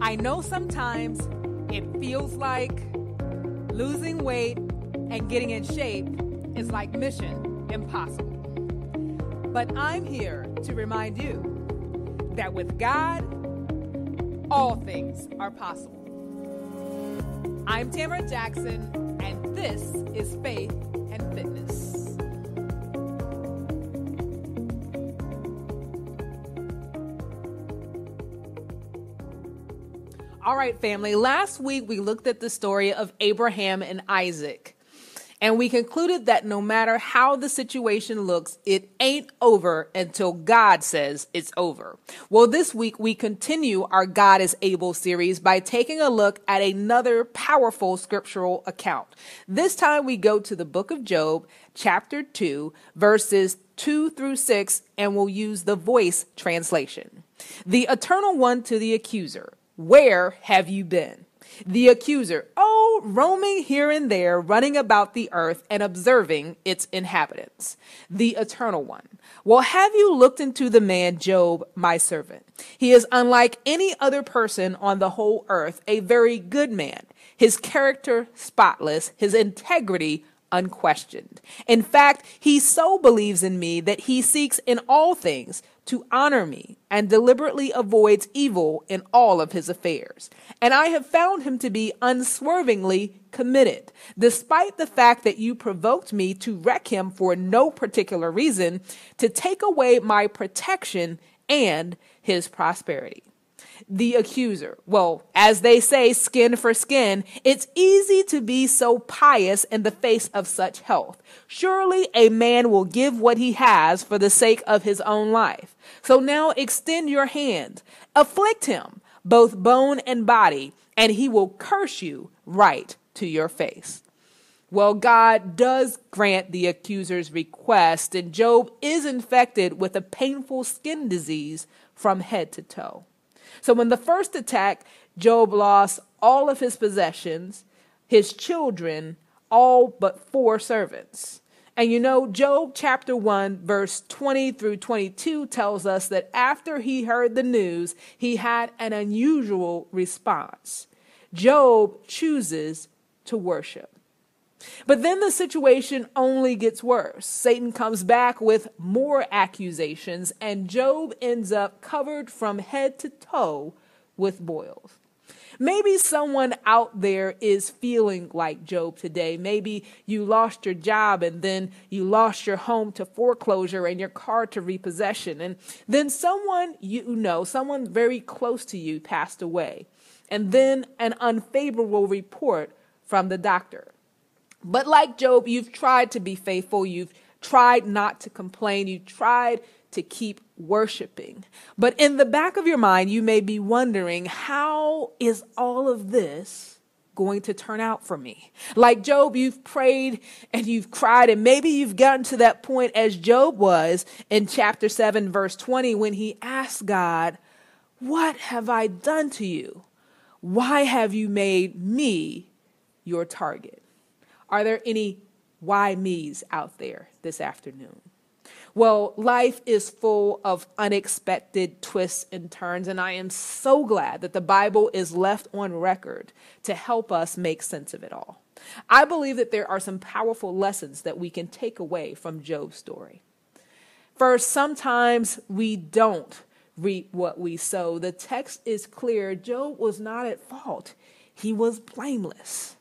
I know sometimes it feels like losing weight and getting in shape is like mission impossible. But I'm here to remind you that with God, all things are possible. I'm Tamara Jackson, and this is Faith and Fitness. All right, family. Last week, we looked at the story of Abraham and Isaac, and we concluded that no matter how the situation looks, it ain't over until God says it's over. Well, this week, we continue our God is Able series by taking a look at another powerful scriptural account. This time, we go to the book of Job, chapter 2, verses 2 through 6, and we'll use the Voice translation. The Eternal One to the accuser. Where have you been? The accuser, roaming here and there, running about the earth and observing its inhabitants. The Eternal One. Well, have you looked into the man Job, my servant? He is unlike any other person on the whole earth, a very good man. His character spotless, his integrity unquestioned. In fact, he so believes in me that he seeks in all things to honor me and deliberately avoids evil in all of his affairs. And I have found him to be unswervingly committed, despite the fact that you provoked me to wreck him for no particular reason, to take away my protection and his prosperity. The accuser. Well, as they say, skin for skin, it's easy to be so pious in the face of such health. Surely a man will give what he has for the sake of his own life. So now extend your hand, afflict him, both bone and body, and he will curse you right to your face. Well, God does grant the accuser's request, and Job is infected with a painful skin disease from head to toe. So in the first attack, Job lost all of his possessions, his children, all but 4 servants. And you know, Job chapter 1, verse 20 through 22 tells us that after he heard the news, he had an unusual response. Job chooses to worship. But then the situation only gets worse. Satan comes back with more accusations, and Job ends up covered from head to toe with boils. Maybe someone out there is feeling like Job today. Maybe you lost your job, and then you lost your home to foreclosure and your car to repossession. And then someone someone very close to you passed away. And then an unfavorable report from the doctor. But like Job, you've tried to be faithful. You've tried not to complain. You tried to keep worshiping. But in the back of your mind, you may be wondering, how is all of this going to turn out for me? Like Job, you've prayed and you've cried, and maybe you've gotten to that point as Job was in chapter 7, verse 20, when he asked God, "What have I done to you? Why have you made me your target?" Are there any why me's out there this afternoon? Well, life is full of unexpected twists and turns, and I am so glad that the Bible is left on record to help us make sense of it all. I believe that there are some powerful lessons that we can take away from Job's story. First, sometimes we don't reap what we sow. The text is clear. Job was not at fault. He was blameless.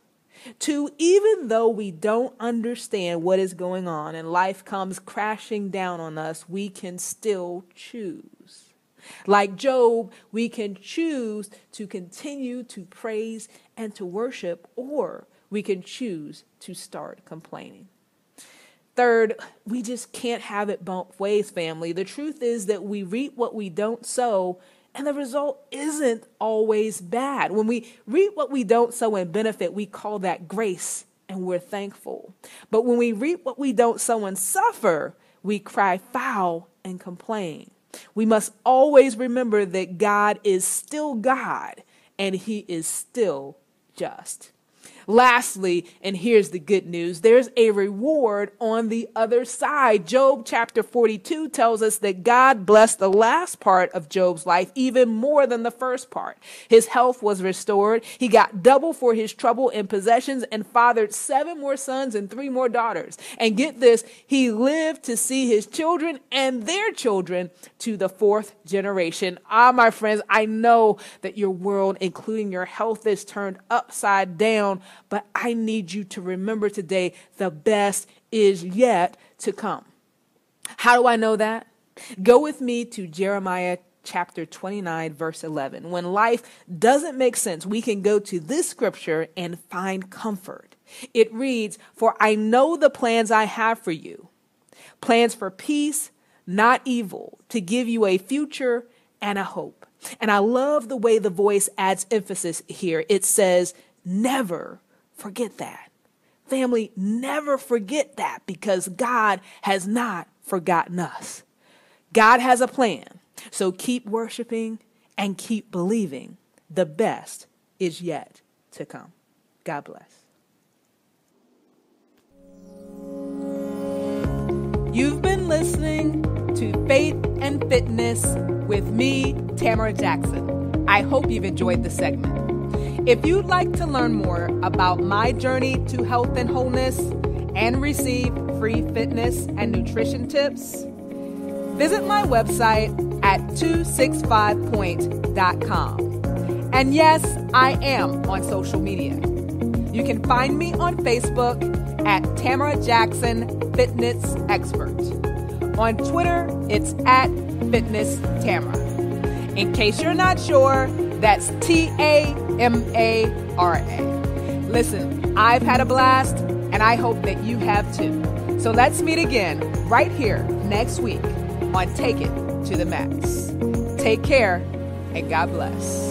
2, even though we don't understand what is going on and life comes crashing down on us, we can still choose. Like Job, we can choose to continue to praise and to worship, or we can choose to start complaining. Third, we just can't have it both ways, family. The truth is that we reap what we don't sow, and the result isn't always bad. When we reap what we don't sow and benefit, we call that grace, and we're thankful. But when we reap what we don't sow and suffer, we cry foul and complain. We must always remember that God is still God, and he is still just. Lastly, and here's the good news, there's a reward on the other side. Job chapter 42 tells us that God blessed the last part of Job's life even more than the first part. His health was restored. He got double for his trouble and possessions and fathered 7 more sons and 3 more daughters. And get this, he lived to see his children and their children to the 4th generation. My friends, I know that your world, including your health, is turned upside down. But I need you to remember today, the best is yet to come. How do I know that? Go with me to Jeremiah chapter 29, verse 11. When life doesn't make sense, we can go to this scripture and find comfort. It reads, "For I know the plans I have for you, plans for peace, not evil, to give you a future and a hope." And I love the way the voice adds emphasis here. It says, never forget that. Family, never forget that, because God has not forgotten us. God has a plan. So keep worshiping and keep believing. The best is yet to come. God bless. You've been listening to Faith and Fitness with me, Tamara Jackson. I hope you've enjoyed the segment. If you'd like to learn more about my journey to health and wholeness and receive free fitness and nutrition tips, visit my website at 265point.com. And yes, I am on social media. You can find me on Facebook at Tamara Jackson Fitness Expert. On Twitter, it's at Fitness Tamara. In case you're not sure, that's TAMARA. Listen, I've had a blast, and I hope that you have too. So let's meet again right here next week on Take It to the Max. Take care, and God bless.